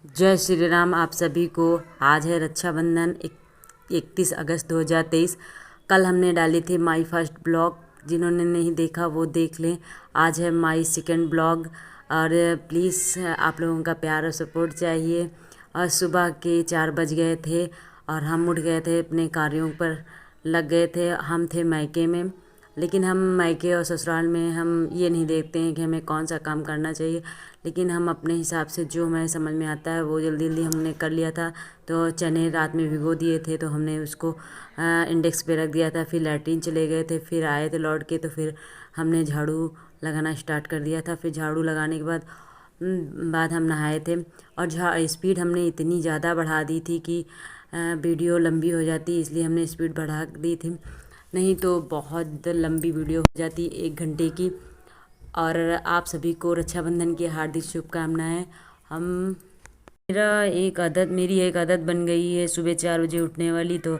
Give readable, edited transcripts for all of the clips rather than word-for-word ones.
जय श्री राम। आप सभी को आज है रक्षाबंधन 31 अगस्त 2023। कल हमने डाली थी माई फर्स्ट ब्लॉग, जिन्होंने नहीं देखा वो देख लें। आज है माई सेकंड ब्लॉग और प्लीज़ आप लोगों का प्यार और सपोर्ट चाहिए। और सुबह के 4 बज गए थे और हम उठ गए थे, अपने कार्यों पर लग गए थे। हम थे मायके में, लेकिन हम मायके और ससुराल में हम ये नहीं देखते हैं कि हमें कौन सा काम करना चाहिए, लेकिन हम अपने हिसाब से जो हमें समझ में आता है वो जल्दी जल्दी हमने कर लिया था। तो चने रात में भिगो दिए थे तो हमने उसको इंडेक्स पे रख दिया था। फिर लैट्रिन चले गए थे, फिर आए थे लौट के, तो फिर हमने झाड़ू लगाना स्टार्ट कर दिया था। फिर झाड़ू लगाने के बाद हम नहाए थे। और स्पीड हमने इतनी ज़्यादा बढ़ा दी थी कि वीडियो लंबी हो जाती, इसलिए हमने स्पीड बढ़ा दी थी, नहीं तो बहुत लंबी वीडियो हो जाती 1 घंटे की। और आप सभी को रक्षाबंधन की हार्दिक शुभकामनाएं। मेरी एक आदत बन गई है सुबह 4 बजे उठने वाली। तो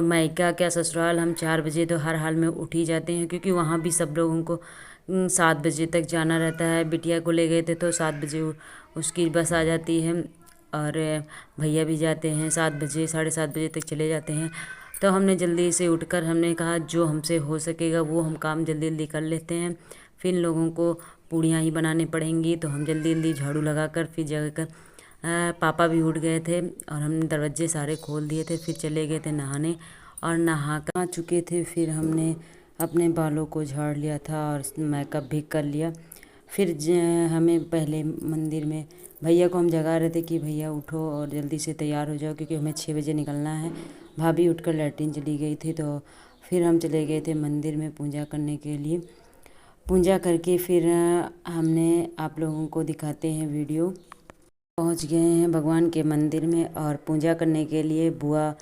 मायका क्या ससुराल हम 4 बजे तो हर हाल में उठ ही जाते हैं, क्योंकि वहाँ भी सब लोगों को 7 बजे तक जाना रहता है। बिटिया को ले गए थे तो 7 बजे उसकी बस आ जाती है, और भैया भी जाते हैं 7 बजे, 7:30 बजे तक चले जाते हैं। तो हमने जल्दी से उठकर हमने कहा जो हमसे हो सकेगा वो हम काम जल्दी जल्दी कर लेते हैं। फिर इन लोगों को पूड़ियाँ ही बनानी पड़ेंगी, तो हम जल्दी जल्दी झाड़ू लगाकर फिर जगकर पापा भी उठ गए थे और हमने दरवाजे सारे खोल दिए थे। फिर चले गए थे नहाने, और नहा कर आ चुके थे। फिर हमने अपने बालों को झाड़ लिया था और मेकअप भी कर लिया। फिर हमें पहले मंदिर में भैया को हम जगा रहे थे कि भैया उठो और जल्दी से तैयार हो जाओ, क्योंकि हमें 6 बजे निकलना है। भाभी उठकर लैट्रिन चली गई थी, तो फिर हम चले गए थे मंदिर में पूजा करने के लिए। पूजा करके फिर हमने आप लोगों को दिखाते हैं वीडियो। पहुंच गए हैं भगवान के मंदिर में, और पूजा करने के लिए बुआ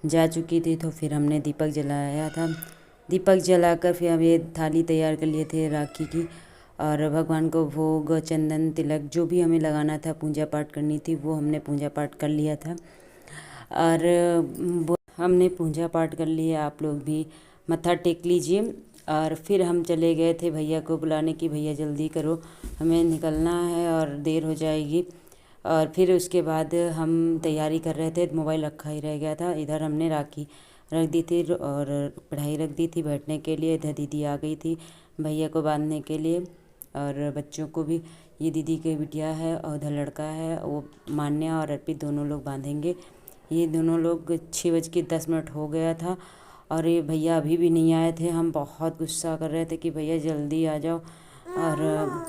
जा चुकी थी, तो फिर हमने दीपक जलाया था। दीपक जलाकर फिर हम ये थाली तैयार कर लिए थे राखी की, और भगवान को भोग चंदन तिलक जो भी हमें लगाना था, पूजा पाठ करनी थी, वो हमने पूजा पाठ कर लिया था। और हमने पूजा पाठ कर लिया, आप लोग भी मत्था टेक लीजिए। और फिर हम चले गए थे भैया को बुलाने की, भैया जल्दी करो हमें निकलना है और देर हो जाएगी। और फिर उसके बाद हम तैयारी कर रहे थे, मोबाइल रखा ही रह गया था। इधर हमने राखी रख दी थी और कढ़ाई रख दी थी बैठने के लिए। इधर दीदी आ गई थी भैया को बांधने के लिए, और बच्चों को भी, ये दीदी की बिटिया है और उधर लड़का है, वो मान्या और अर्पित दोनों लोग बांधेंगे। ये दोनों लोग 6:10 हो गया था, और ये भैया अभी भी नहीं आए थे। हम बहुत गुस्सा कर रहे थे कि भैया जल्दी आ जाओ। और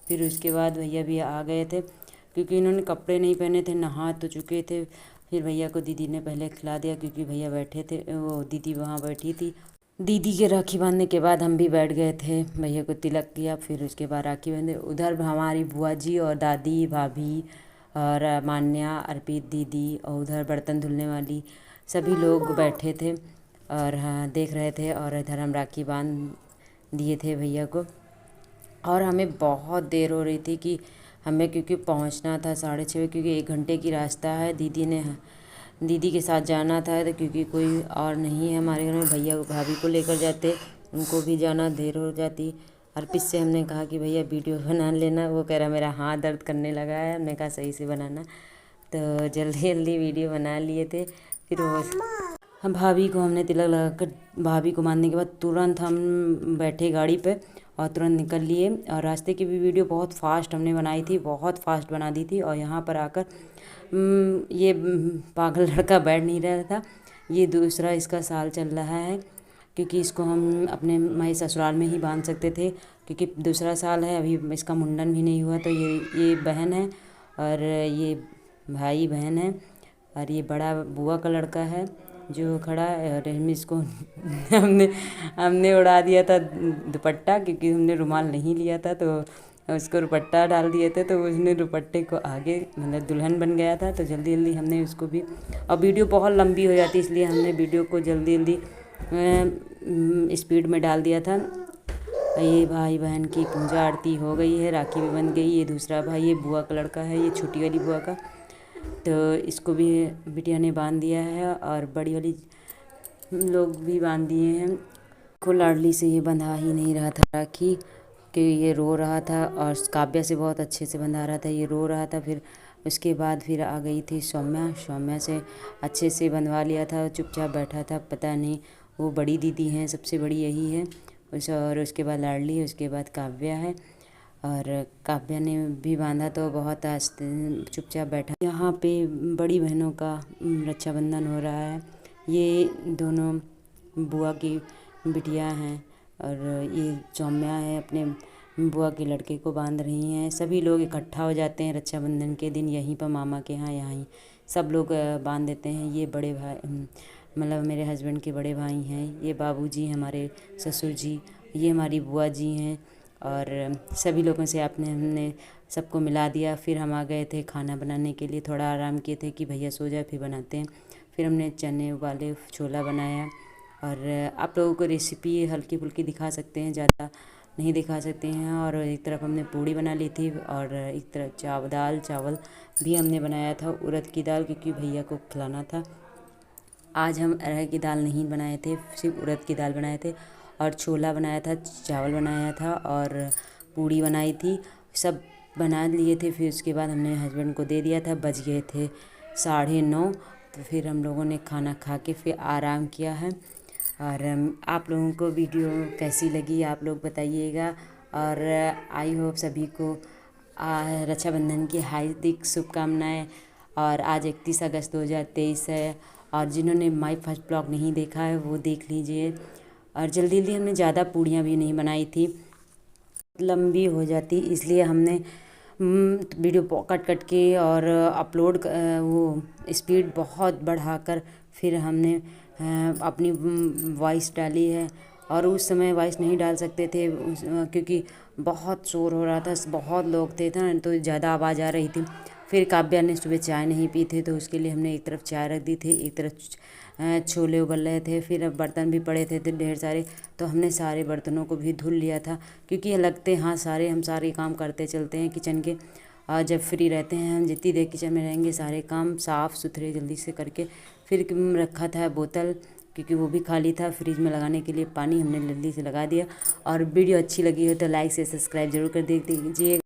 फिर उसके बाद भैया भी आ गए थे, क्योंकि इन्होंने कपड़े नहीं पहने थे, नहा तो चुके थे। फिर भैया को दीदी ने पहले खिला दिया, क्योंकि भैया बैठे थे, वो दीदी वहाँ बैठी थी। दीदी के राखी बांधने के बाद हम भी बैठ गए थे, भैया को तिलक किया, फिर उसके बाद राखी बांधे। उधर हमारी बुआ जी और दादी भाभी और मान्या अर्पित दीदी, और उधर बर्तन धुलने वाली सभी लोग बैठे थे और हाँ देख रहे थे। और इधर हम राखी बांध दिए थे भैया को। और हमें बहुत देर हो रही थी कि हमें, क्योंकि पहुंचना था 6:30, क्योंकि 1 घंटे की रास्ता है। दीदी के साथ जाना था, तो क्योंकि कोई और नहीं है हमारे घर में, भैया भाभी को लेकर जाते, उनको भी जाना, देर हो जाती। अर्पित से हमने कहा कि भैया वीडियो बना लेना, वो कह रहा मेरा हाथ दर्द करने लगा है। हमने कहा सही से बनाना, तो जल्दी जल्दी वीडियो बना लिए थे। फिर वो हम भाभी को हमने तिलक लगाकर भाभी को मानने के बाद तुरंत हम बैठे गाड़ी पे और तुरंत निकल लिए। और रास्ते की भी वीडियो बहुत फास्ट हमने बनाई थी, बहुत फास्ट बना दी थी। और यहाँ पर आकर ये पागल लड़का बैठ नहीं रहा था। ये दूसरा इसका साल चल रहा है, क्योंकि इसको हम अपने माई ससुराल में ही बांध सकते थे, क्योंकि दूसरा साल है, अभी इसका मुंडन भी नहीं हुआ। तो ये बहन है और ये भाई बहन है, और ये बड़ा बुआ का लड़का है जो खड़ा है। और हम इसको हमने उड़ा दिया था दुपट्टा, क्योंकि हमने रुमाल नहीं लिया था, तो उसको दुपट्टा डाल दिए थे, तो उसने दुपट्टे को आगे, मतलब दुल्हन बन गया था। तो जल्दी जल्दी हमने उसको भी, और वीडियो बहुत लंबी हो जाती, इसलिए हमने वीडियो को जल्दी जल्दी स्पीड में डाल दिया था। ये भाई बहन की पूजा आरती हो गई है, राखी भी बन गई। ये दूसरा भाई, ये बुआ का लड़का है, ये छोटी वाली बुआ का, तो इसको भी बिटिया ने बांध दिया है, और बड़ी वाली लोग भी बांध दिए हैं। को लाडली से ये बंधा ही नहीं रहा था राखी, कि ये रो रहा था, और काव्या से बहुत अच्छे से बंधा रहा था, ये रो रहा था। फिर उसके बाद फिर आ गई थी सौम्या से अच्छे से बनवा लिया था, चुपचाप बैठा था, पता नहीं वो बड़ी दीदी हैं, सबसे बड़ी यही है और उसके बाद लाडली है, उसके बाद काव्या है और काव्या ने भी बांधा तो बहुत आस्ते चुपचाप बैठा। यहाँ पे बड़ी बहनों का रक्षाबंधन हो रहा है। ये दोनों बुआ की बिटिया हैं और ये सौम्या है अपने बुआ के लड़के को बांध रही हैं। सभी लोग इकट्ठा हो जाते हैं रक्षाबंधन के दिन यहीं पर मामा के यहाँ सब लोग बांध देते हैं। ये बड़े भाई मतलब मेरे हस्बैंड के बड़े भाई हैं, ये बाबूजी हमारे ससुर जी, ये हमारी बुआ जी हैं और सभी लोगों से हमने सबको मिला दिया। फिर हम आ गए थे खाना बनाने के लिए, थोड़ा आराम किए थे कि भैया सो जाए फिर बनाते हैं। फिर हमने चने उबाले, छोला बनाया और आप लोगों को रेसिपी हल्की फुल्की दिखा सकते हैं, ज़्यादा नहीं दिखा सकते हैं। और एक तरफ हमने पूड़ी बना ली थी और एक तरफ दाल चावल भी हमने बनाया था, उड़द की दाल, क्योंकि भैया को खिलाना था। आज हम अरहर की दाल नहीं बनाए थे, सिर्फ उड़द की दाल बनाए थे और छोला बनाया था, चावल बनाया था और पूड़ी बनाई थी, सब बना लिए थे। फिर उसके बाद हमने हस्बैंड को दे दिया था, बज गए थे 9:30। तो फिर हम लोगों ने खाना खा के फिर आराम किया है। और आप लोगों को वीडियो कैसी लगी आप लोग बताइएगा। और आई होप सभी को रक्षाबंधन की हार्दिक शुभकामनाएं। और आज 31 अगस्त 2023 है और जिन्होंने माई फर्स्ट ब्लॉग नहीं देखा है वो देख लीजिए। और जल्दी जल्दी हमने ज़्यादा पूड़ियाँ भी नहीं बनाई थी, लंबी हो जाती, इसलिए हमने वीडियो कट कट के और अपलोड वो स्पीड बहुत बढ़ाकर फिर हमने अपनी वॉइस डाली है। और उस समय वॉइस नहीं डाल सकते थे क्योंकि बहुत शोर हो रहा था, बहुत लोग थे ना, तो ज़्यादा आवाज़ आ रही थी। फिर काव्या ने सुबह चाय नहीं पी थी तो उसके लिए हमने एक तरफ चाय रख दी थी, एक तरफ छोले उबल रहे थे। फिर बर्तन भी पड़े थे ढेर सारे, तो हमने सारे बर्तनों को भी धुल लिया था क्योंकि लगते हाँ हम सारे काम करते चलते हैं किचन के। जब फ्री रहते हैं हम जितनी देर किचन में रहेंगे सारे काम साफ़ सुथरे जल्दी से करके। फिर रखा था बोतल क्योंकि वो भी खाली था, फ्रिज में लगाने के लिए पानी हमने जल्दी से लगा दिया। और वीडियो अच्छी लगी हो तो लाइक से सब्सक्राइब जरूर कर दीजिए।